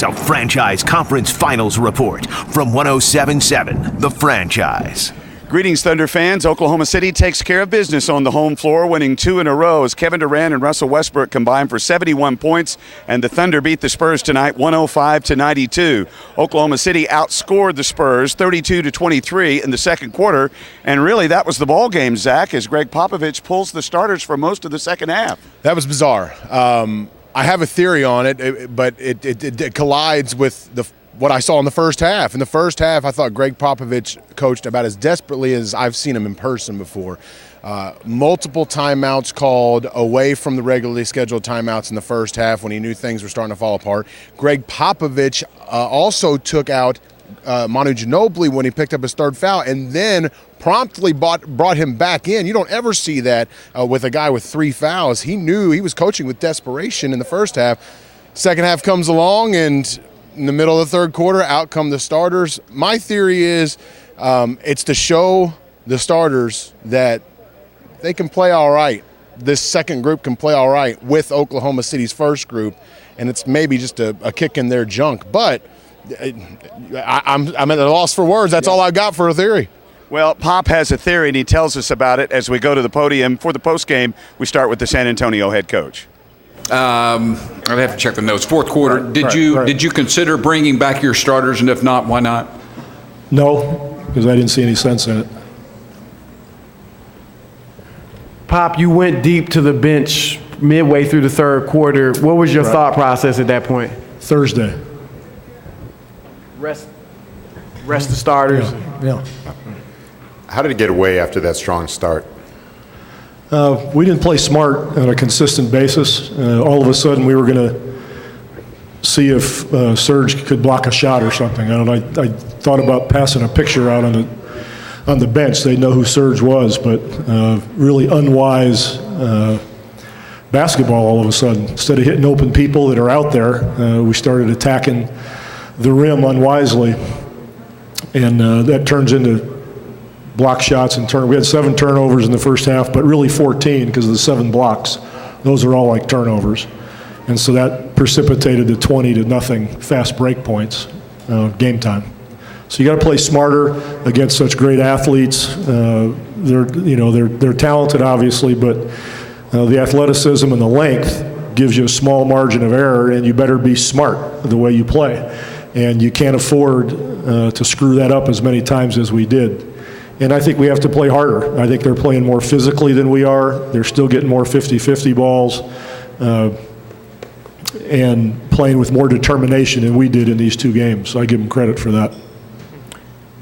Here's a Franchise Conference Finals report from 107.7 The Franchise. Greetings, Thunder fans. Oklahoma City takes care of business on the home floor, winning 2 in a row as Kevin Durant and Russell Westbrook combined for 71 points, and the Thunder beat the Spurs tonight 105-92. Oklahoma City outscored the Spurs 32-23 in the second quarter, and really that was the ball game, Zach, as Greg Popovich pulls the starters for most of the second half. That was bizarre. I have a theory on it, but it collides with what I saw in the first half. In the first half, I thought Greg Popovich coached about as desperately as I've seen him in person before. Multiple timeouts called away from the regularly scheduled timeouts in the first half when he knew things were starting to fall apart. Greg Popovich also took out Manu Ginobili when he picked up his third foul and then promptly brought him back in. You don't ever see that with a guy with 3 fouls. He knew he was coaching with desperation in the first half. Second half comes along, and in the middle of the third quarter, out come the starters. My theory is it's to show the starters that they can play all right. This second group can play all right with Oklahoma City's first group, and it's maybe just a kick in their junk. But I'm at a loss for words. That's all I got for a theory. Well, Pop has a theory, and he tells us about it as we go to the podium. For the postgame, we start with the San Antonio head coach. I'd have to check the notes. Fourth quarter, did you consider bringing back your starters, and if not, why not? No, because I didn't see any sense in it. Pop, you went deep to the bench midway through the third quarter. What was your thought process at that point? Thursday. Rest the starters. Yeah. How did it get away after that strong start? We didn't play smart on a consistent basis. All of a sudden, we were going to see if Serge could block a shot or something. I thought about passing a picture out on the bench. They know who Serge was, but really unwise basketball all of a sudden. Instead of hitting open people that are out there, we started attacking the rim unwisely, and that turns into block shots and turn. We had 7 turnovers in the first half, but really 14 because of the 7 blocks. Those are all like turnovers. And so that precipitated the 20-0 fast break points, game time. So you got to play smarter against such great athletes. They're talented, obviously, but the athleticism and the length gives you a small margin of error, and you better be smart the way you play. And you can't afford to screw that up as many times as we did. And I think we have to play harder. I think they're playing more physically than we are. They're still getting more 50-50 balls and playing with more determination than we did in these 2 games. So I give them credit for that.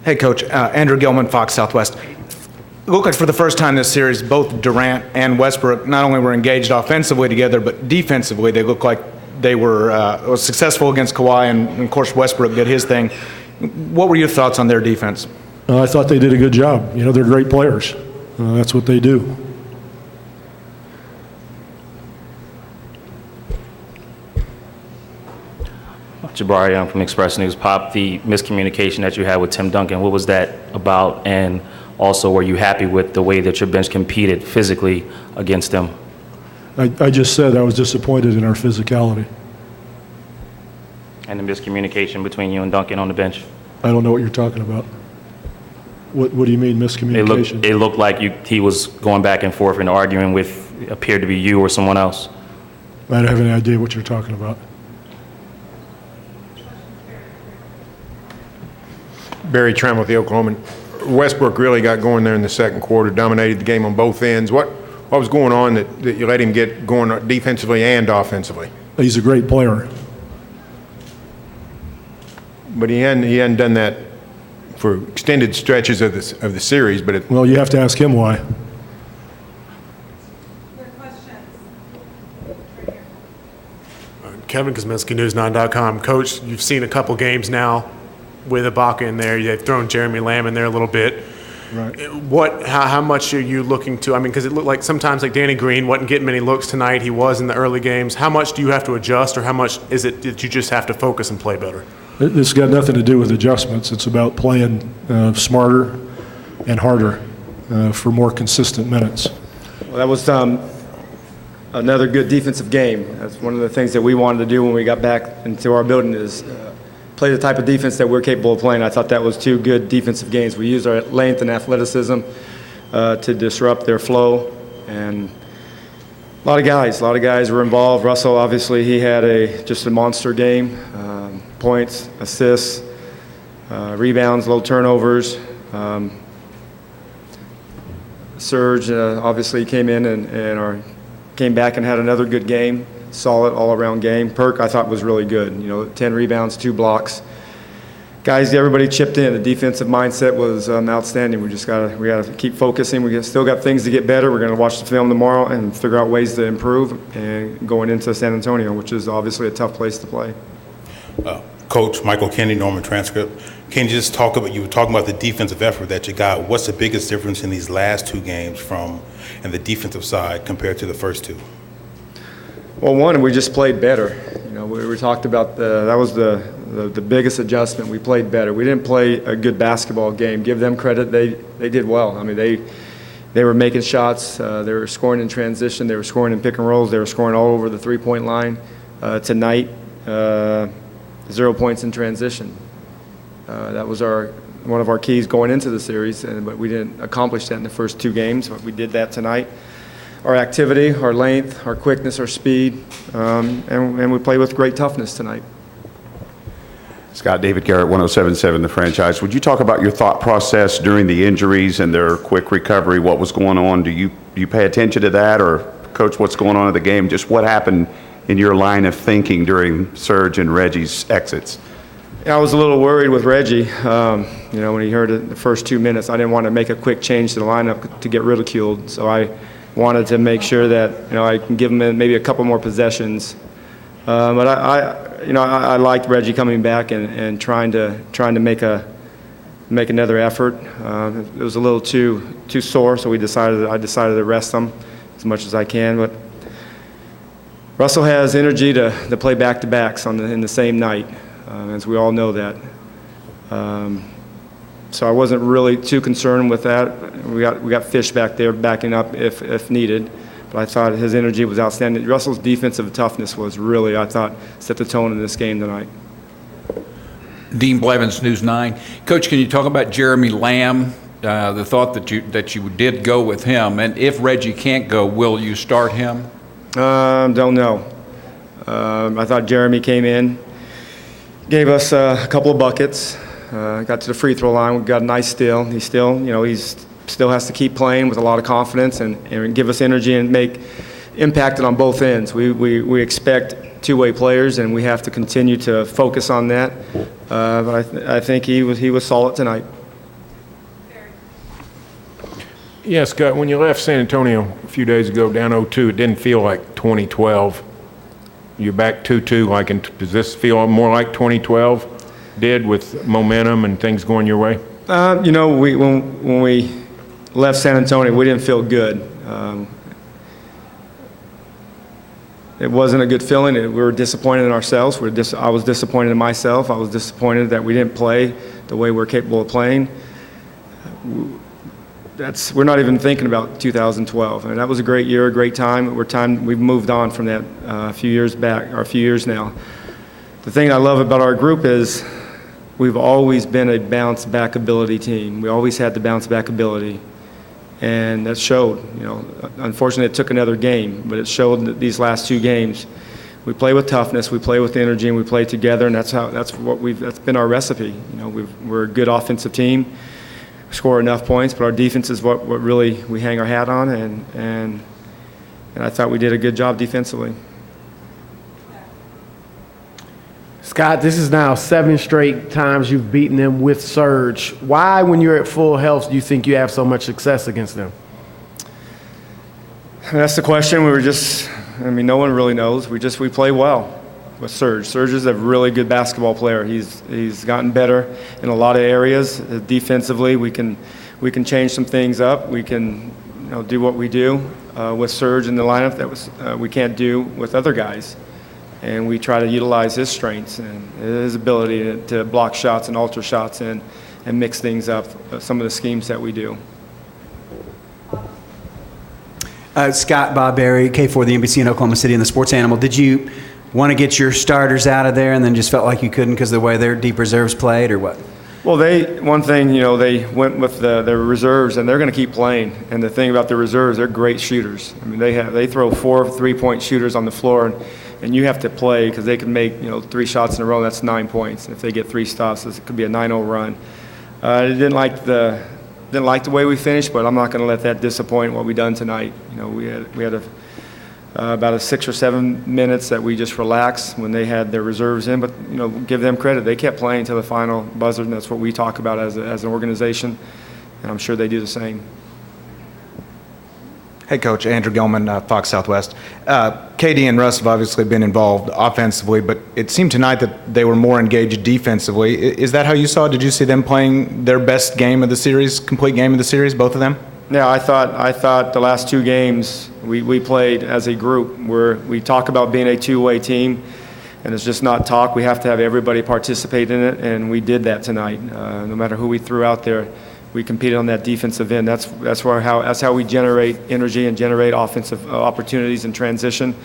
Hey, Coach. Andrew Gilman, Fox Southwest. It looked like for the first time this series, both Durant and Westbrook not only were engaged offensively together, but defensively they looked like they were successful against Kawhi, and of course Westbrook did his thing. What were your thoughts on their defense? I thought they did a good job. They're great players. That's what they do. Jabari Young from Express News. Pop, the miscommunication that you had with Tim Duncan, what was that about? And also, were you happy with the way that your bench competed physically against them? I just said I was disappointed in our physicality. And the miscommunication between you and Duncan on the bench? I don't know what you're talking about. What do you mean miscommunication? It looked like he was going back and forth and arguing with, appeared to be you or someone else. I don't have any idea what you're talking about. Barry Trem with the Oklahoman. Westbrook really got going there in the second quarter, dominated the game on both ends. What was going on that you let him get going defensively and offensively? He's a great player. But he hadn't done that for extended stretches of the series. Well, you have to ask him why. Kevin Kosminski, News9.com. Coach, you've seen a couple games now with Ibaka in there. They've thrown Jeremy Lamb in there a little bit. Right. How much are you looking to? Because it looked like sometimes like Danny Green wasn't getting many looks tonight. He was in the early games. How much do you have to adjust, or how much is it that you just have to focus and play better? This has got nothing to do with adjustments. It's about playing smarter and harder for more consistent minutes. Well, that was another good defensive game. That's one of the things that we wanted to do when we got back into our building is play the type of defense that we're capable of playing. I thought that was 2 good defensive games. We used our length and athleticism to disrupt their flow, and a lot of guys were involved. Russell, obviously, he had just a monster game. Points, assists, rebounds, low turnovers. Serge obviously came in and came back and had another good game, solid all-around game. Perk, I thought, was really good. 10 rebounds, 2 blocks. Guys, everybody chipped in. The defensive mindset was outstanding. We got to keep focusing. We still got things to get better. We're going to watch the film tomorrow and figure out ways to improve and going into San Antonio, which is obviously a tough place to play. Coach Michael Kennedy, Norman Transcript. Can you just you were talking about the defensive effort that you got. What's the biggest difference in these last 2 games and the defensive side compared to the first 2? Well, one, we just played better. We talked about that was the biggest adjustment. We played better. We didn't play a good basketball game. Give them credit. They did well. I mean, they were making shots. They were scoring in transition. They were scoring in pick and rolls. They were scoring all over the 3-point line. Tonight, 0 points in transition. That was one of our keys going into the series, but we didn't accomplish that in the first 2 games. But we did that tonight. Our activity, our length, our quickness, our speed, and we play with great toughness tonight. Scott, David Garrett, 107.7 The Franchise. Would you talk about your thought process during the injuries and their quick recovery? What was going on? Do you pay attention to that, or Coach, what's going on in the game? Just what happened in your line of thinking during Serge and Reggie's exits? I was a little worried with Reggie. When he heard it the first 2 minutes, I didn't want to make a quick change to the lineup to get ridiculed. So I wanted to make sure that I can give him maybe a couple more possessions. But I liked Reggie coming back and trying to make another effort. It was a little too sore, so I decided to rest him as much as I can. But Russell has energy to play back-to-backs in the same night, as we all know that. So I wasn't really too concerned with that. We got Fish back there backing up if needed, but I thought his energy was outstanding. Russell's defensive toughness was really, I thought, set the tone in this game tonight. Dean Blevins, News 9. Coach, can you talk about Jeremy Lamb? The thought that you did go with him, and if Reggie can't go, will you start him? Don't know. I thought Jeremy came in, gave us a couple of buckets. Got to the free throw line. We got a nice steal. He still has to keep playing with a lot of confidence and give us energy and impact it on both ends. We expect 2-way players, and we have to continue to focus on that. But I think he was solid tonight. Yeah, Scott, when you left San Antonio a few days ago, down 0-2, it didn't feel like 2012. You're back 2-2. Does this feel more like 2012 did with momentum and things going your way? When we left San Antonio, we didn't feel good. It wasn't a good feeling. We were disappointed in ourselves. I was disappointed in myself. I was disappointed that we didn't play the way we're capable of playing. We're not even thinking about 2012. I mean, that was a great year, a great time. We've moved on from that a few years now. The thing I love about our group is we've always been a bounce-back ability team. We always had the bounce-back ability, and that showed. Unfortunately, it took another game, but it showed that these last 2 games, we play with toughness, we play with energy, and we play together, and that's been our recipe. We're a good offensive team. Score enough points, but our defense is what really we hang our hat on, and I thought we did a good job defensively. Scott, this is now 7 straight times you've beaten them with Serge. Why, when you're at full health, do you think you have so much success against them? That's the question. No one really knows. We play well with Serge. Serge is a really good basketball player. He's gotten better in a lot of areas. Defensively, we can change some things up. We can do what we do with Serge in the lineup that we can't do with other guys. And we try to utilize his strengths and his ability to block shots and alter shots and mix things up, some of the schemes that we do. Scott Bob Berry, K4 the NBC in Oklahoma City and the Sports Animal. Did you want to get your starters out of there and then just felt like you couldn't because of the way their deep reserves played, or what? Well, they went with their reserves, and they're going to keep playing. And the thing about the reserves, they're great shooters. I mean, they throw 4 3-point shooters on the floor, and you have to play because they can make 3 shots in a row. That's 9 points. And if they get 3 stops, it could be a 9-0 run. I didn't like the way we finished, but I'm not going to let that disappoint what we done tonight. We had about 6 or 7 minutes that we just relaxed when they had their reserves in, but give them credit. They kept playing to the final buzzer, and that's what we talk about as an organization, and I'm sure they do the same. Hey, Coach. Andrew Gilman, Fox Southwest. KD and Russ have obviously been involved offensively, but it seemed tonight that they were more engaged defensively. Is that how you saw it? Did you see them playing their best game of the series, complete game of the series, both of them? Yeah, I thought the last 2 games we played as a group where we talk about being a two-way team, and it's just not talk. We have to have everybody participate in it, and we did that tonight. No matter who we threw out there, we competed on that defensive end. That's how we generate energy and generate offensive opportunities in transition.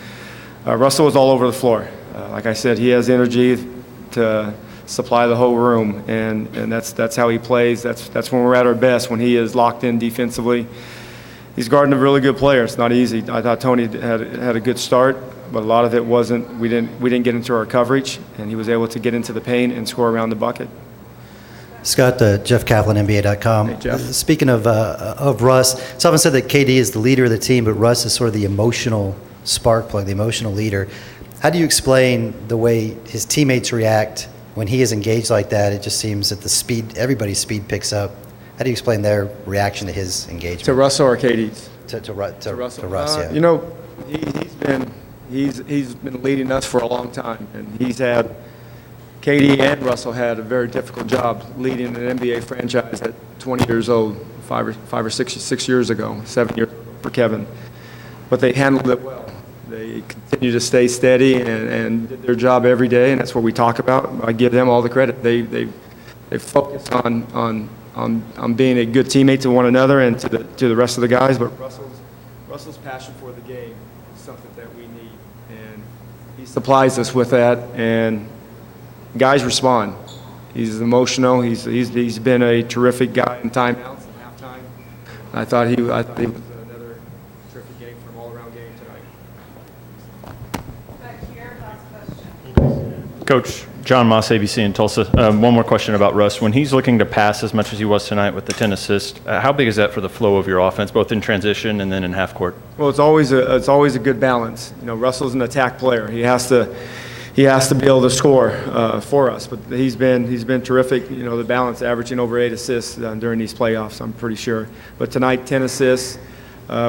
Russell was all over the floor. Like I said, he has energy to supply the whole room, and that's how he plays. That's when we're at our best, when he is locked in defensively. He's guarding a really good player. It's not easy. I thought Tony had a good start, but a lot of it wasn't. We didn't get into our coverage, and he was able to get into the paint and score around the bucket. Scott, Jeff Kaplan, NBA.com. Hey, Jeff. Speaking of Russ, it's often said that KD is the leader of the team, but Russ is sort of the emotional spark plug, the emotional leader. How do you explain the way his teammates react when he is engaged like that? It just seems that everybody's speed picks up. How do you explain their reaction to his engagement? To Russell or KD's? To Russ, To Russ, yeah. He's been leading us for a long time, and KD and Russell had a very difficult job leading an NBA franchise at 20 years old, 6 years ago, 7 years for Kevin. But they handled it well. They continue to stay steady and did their job every day, and that's what we talk about. I give them all the credit. They focus on being a good teammate to one another and to the rest of the guys. But Russell's passion for the game is something that we need, and he supplies us with that. And guys respond. He's emotional. He's been a terrific guy in timeouts and halftime. I thought he was another terrific game for him, all-around game tonight. Coach, John Moss, ABC in Tulsa. One more question about Russ. When he's looking to pass as much as he was tonight with the 10 assists, how big is that for the flow of your offense, both in transition and then in half court? Well, it's always a good balance. Russell's an attack player. He has to be able to score for us. But he's been terrific. The balance, averaging over 8 assists during these playoffs, I'm pretty sure. But tonight, 10 assists.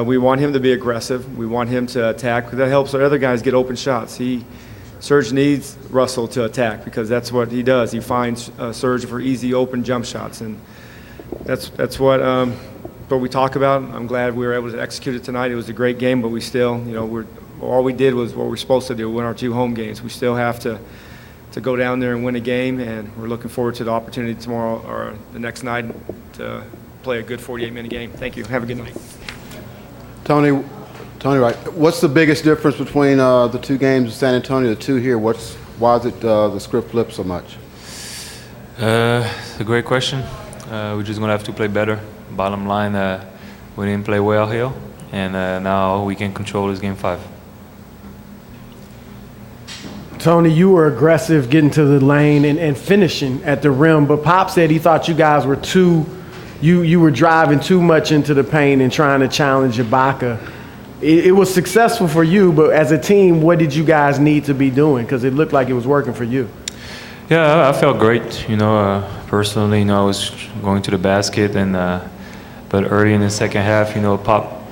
We want him to be aggressive. We want him to attack, because that helps our other guys get open shots. Serge needs Russell to attack, because that's what he does. He finds Serge for easy open jump shots, and that's what we talk about. I'm glad we were able to execute it tonight. It was a great game, but we still, all we did was what we're supposed to do, win our 2 home games. We still have to go down there and win a game, and we're looking forward to the opportunity tomorrow or the next night to play a good 48-minute game. Thank you. Have a good night. Tony Wright, what's the biggest difference between the 2 games in San Antonio, the 2 here? Why is it the script flipped so much? It's a great question. We're just going to have to play better. Bottom line, we didn't play well here, and now we can control this game 5. Tony, you were aggressive getting to the lane and finishing at the rim, but Pop said he thought you guys were you were driving too much into the paint and trying to challenge Ibaka. It was successful for you, but as a team, what did you guys need to be doing? Because it looked like it was working for you. Yeah, I felt great. Personally, I was going to the basket, but early in the second half, Pop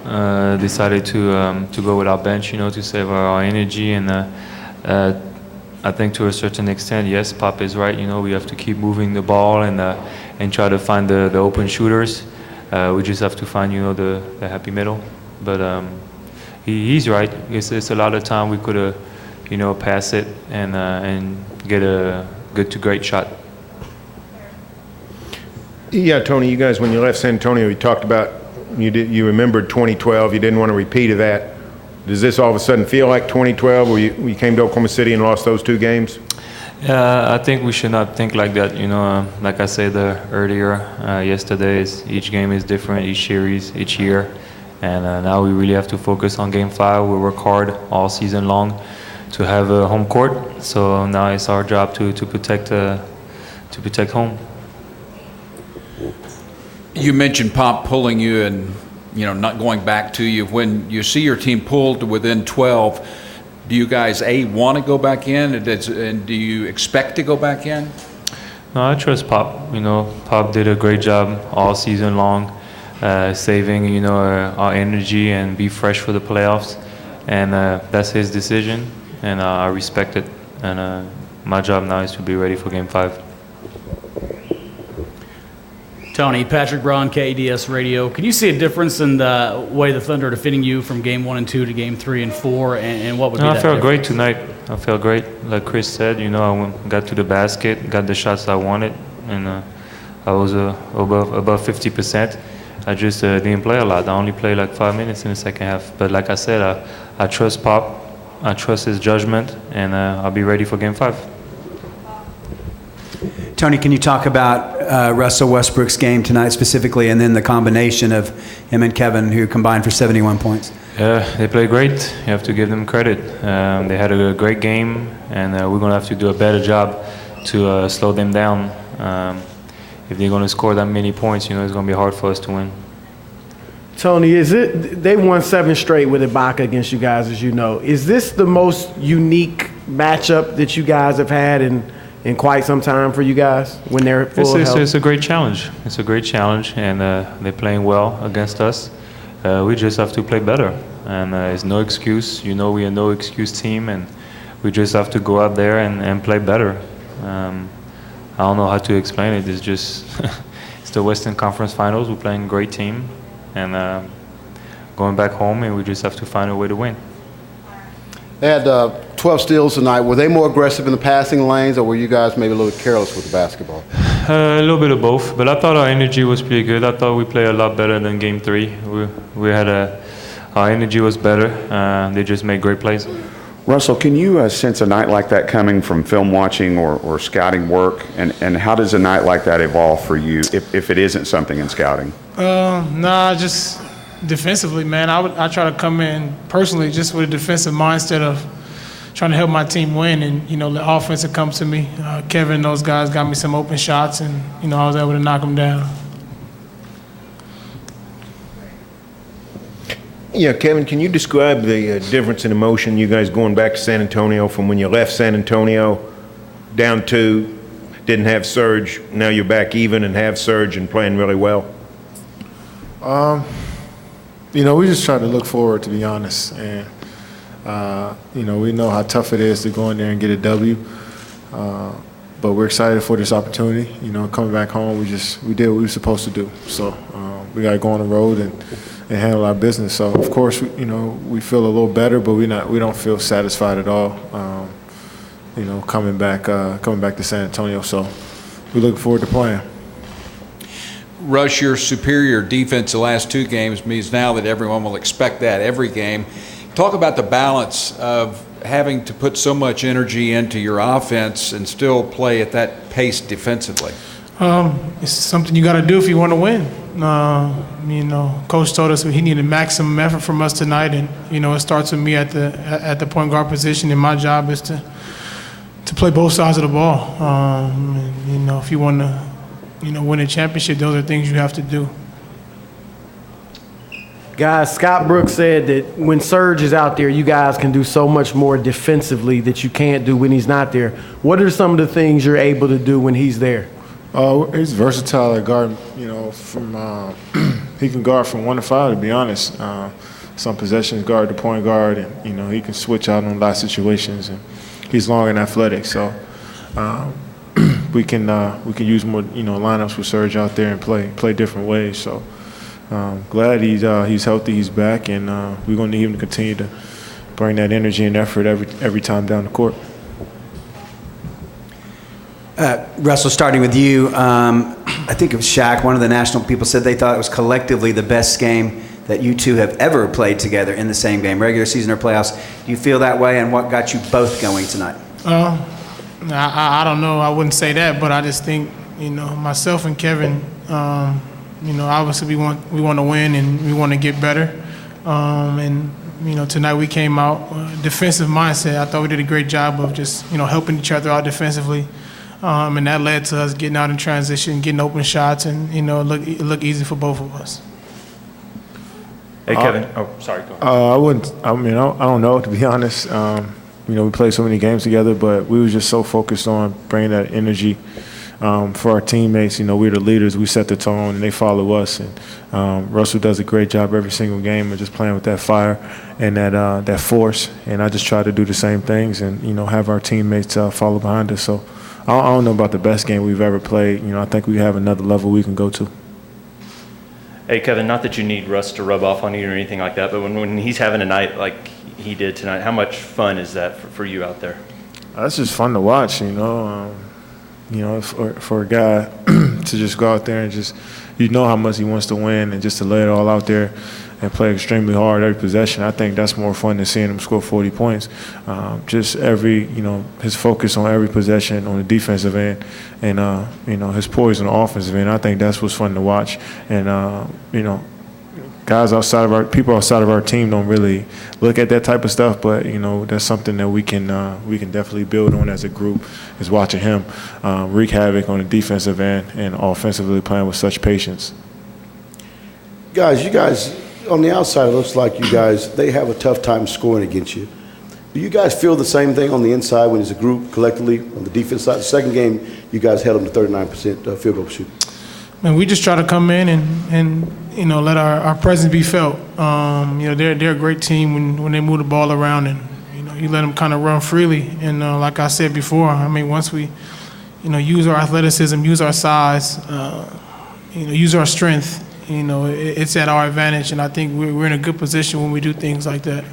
decided to go with our bench, to save our energy, and I think to a certain extent, yes, Pop is right. We have to keep moving the ball and try to find the open shooters. We just have to find, the happy middle. But he's right. It's a lot of time we could have, pass it and get a good to great shot. Yeah, Tony, you guys, when you left San Antonio, you talked about you remembered 2012. You didn't want a repeat of that. Does this all of a sudden feel like 2012 where you came to Oklahoma City and lost those 2 games? I think we should not think like that. Like I said earlier, yesterday, each game is different, each series, each year. And now we really have to focus on Game 5. We work hard all season long to have a home court. So now it's our job to protect home. You mentioned Pop pulling you and not going back to you. When you see your team pulled to within 12, do you guys want to go back in, and do you expect to go back in? No, I trust Pop. Pop did a great job all season long, saving our energy and be fresh for the playoffs, and that's his decision, and I respect it. And my job now is to be ready for Game 5. Tony, Patrick Braun, KDS Radio. Can you see a difference in the way the Thunder are defending you from Game 1 and 2 to Game 3 and 4, and what would be that I felt difference? great tonight. I felt great. Like Chris said, I got to the basket, got the shots I wanted, and I was above 50%. I just didn't play a lot. I only played like 5 minutes in the second half. But like I said, I trust Pop. I trust his judgment, and I'll be ready for Game 5. Tony, can you talk about Russell Westbrook's game tonight specifically, and then the combination of him and Kevin, who combined for 71 points? Yeah, they played great. You have to give them credit. They had a great game, and we're going to have to do a better job to slow them down. If they're going to score that many points, it's going to be hard for us to win. Tony, they won 7 straight with Ibaka against you guys, as you know. Is this the most unique matchup that you guys have had in quite some time for you guys when they're full of health? It's a great challenge. It's a great challenge, and they're playing well against us. We just have to play better, and it's no excuse. We are no excuse team, and we just have to go out there and play better. I don't know how to explain it. It's just it's the Western Conference Finals. We're playing a great team, and going back home, and we just have to find a way to win. They had 12 steals tonight. Were they more aggressive in the passing lanes, or were you guys maybe a little careless with the basketball? A little bit of both, but I thought our energy was pretty good. I thought we played a lot better than Game 3. We had our energy was better. They just made great plays. Russell, can you sense a night like that coming from film watching or scouting work? And how does a night like that evolve for you if it isn't something in scouting? Just defensively, man. I try to come in personally just with a defensive mindset of trying to help my team win, and the offense that comes to me. Kevin and those guys got me some open shots, and I was able to knock them down. Yeah, Kevin, can you describe the difference in emotion, you guys going back to San Antonio from when you left San Antonio, down 2, didn't have Serge, now you're back even and have Serge and playing really well? We just try to look forward, to be honest, and we know how tough it is to go in there and get a W, but we're excited for this opportunity. Coming back home, we did what we were supposed to do. So we got to go on the road and handle our business. So of course, we feel a little better, but we don't feel satisfied at all. Coming back to San Antonio. So we look forward to playing. Russ, your superior defense the last 2 games means now that everyone will expect that every game. Talk about the balance of having to put so much energy into your offense and still play at that pace defensively. It's something you got to do if you want to win. Coach told us he needed maximum effort from us tonight, and it starts with me at the point guard position, and my job is to play both sides of the ball. If you want to win a championship, those are things you have to do. Guys, Scott Brooks said that when Serge is out there, you guys can do so much more defensively that you can't do when he's not there. What are some of the things you're able to do when he's there? He's versatile at guard. From he can guard from 1 to 5. To be honest, some possessions guard to point guard, and he can switch out on a lot of situations. And he's long and athletic, so we can use more lineups with Serge out there and play different ways. So. Glad he's healthy, he's back, and we're going to need him to continue to bring that energy and effort every time down the court. Russell, starting with you, I think of Shaq, one of the national people said they thought it was collectively the best game that you two have ever played together in the same game, regular season or playoffs. Do you feel that way, and what got you both going tonight? I don't know. I wouldn't say that, but I just think, myself and Kevin, obviously we want to win and we want to get better. Tonight we came out defensive mindset. I thought we did a great job of just, helping each other out defensively. And that led to us getting out in transition, getting open shots, and, it looked easy for both of us. Hey, Kevin. Sorry. Go ahead. I don't know, to be honest. We played so many games together, but we were just so focused on bringing that energy for our teammates. We're the leaders. We set the tone, and they follow us. And Russell does a great job every single game of just playing with that fire and that force. And I just try to do the same things and, have our teammates follow behind us. So I don't know about the best game we've ever played. I think we have another level we can go to. Hey, Kevin, not that you need Russ to rub off on you or anything like that, but when he's having a night like he did tonight, how much fun is that for you out there? That's just fun to watch, for a guy to just go out there and just, how much he wants to win and just to lay it all out there and play extremely hard every possession. I think that's more fun than seeing him score 40 points. Just his focus on every possession on the defensive end and, his poise on the offensive end. I think that's what's fun to watch. And, people outside of our team don't really look at that type of stuff, but that's something that we can definitely build on as a group, is watching him wreak havoc on the defensive end and offensively playing with such patience. Guys, you guys on the outside, it looks like they have a tough time scoring against you. Do you guys feel the same thing on the inside when it's a group collectively on the defense side? The second game, you guys held them to 39% field goal shooting. Man, we just try to come in and let our presence be felt. They're a great team when they move the ball around, and you let them kind of run freely. And like I said before, once we use our athleticism, use our size, use our strength, it's at our advantage. And I think we're in a good position when we do things like that.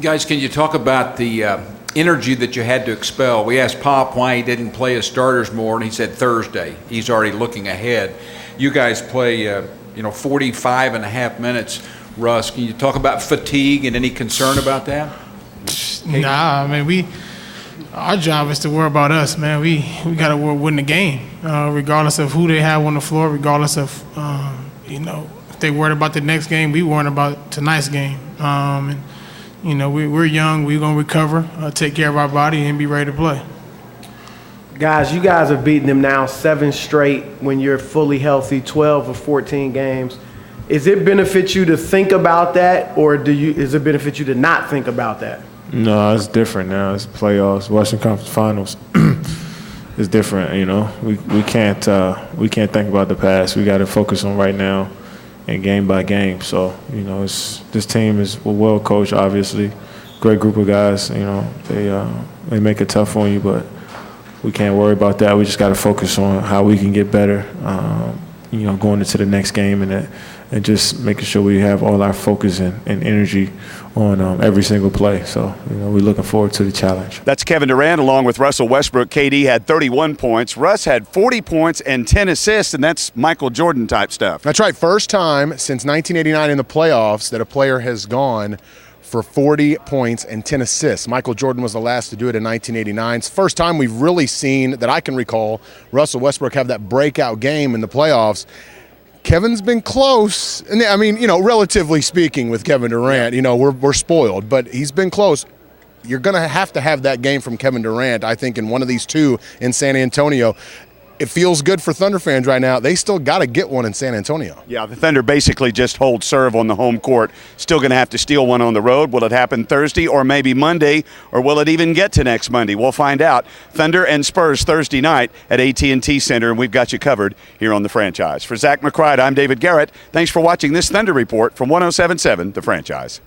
Guys, can you talk about the energy that you had to expel? We asked Pop why he didn't play his starters more, and he said Thursday. He's already looking ahead. You guys play, 45 and a half minutes. Russ, can you talk about fatigue and any concern about that? Nah, our job is to worry about us, man. We got to win the game, regardless of who they have on the floor, regardless of, if they worried about the next game, we worried about tonight's game. We're young. We're going to recover, take care of our body, and be ready to play. Guys, you guys have beaten them now 7 straight when you're fully healthy, 12 or 14 games. Is it benefit you to think about that, or does it benefit you to not think about that? No, it's different now. It's playoffs, Western Conference Finals. It's different, We can't think about the past. We got to focus on right now and game by game. So, this team is well coached, obviously. Great group of guys. They make it tough on you, but we can't worry about that. We just got to focus on how we can get better, going into the next game and just making sure we have all our focus and energy on every single play. So, we're looking forward to the challenge. That's Kevin Durant along with Russell Westbrook. KD had 31 points. Russ had 40 points and 10 assists, and that's Michael Jordan type stuff. That's right. First time since 1989 in the playoffs that a player has gone for 40 points and 10 assists. Michael Jordan was the last to do it in 1989. It's the first time we've really seen, that I can recall, Russell Westbrook have that breakout game in the playoffs. Kevin's been close, and relatively speaking with Kevin Durant, we're spoiled, but he's been close. You're going to have that game from Kevin Durant, I think, in one of these two in San Antonio. It feels good for Thunder fans right now. They still got to get one in San Antonio. Yeah, the Thunder basically just hold serve on the home court. Still going to have to steal one on the road. Will it happen Thursday or maybe Monday, or will it even get to next Monday? We'll find out. Thunder and Spurs Thursday night at AT&T Center, and we've got you covered here on The Franchise. For Zach McCride, I'm David Garrett. Thanks for watching this Thunder Report from 107.7 The Franchise.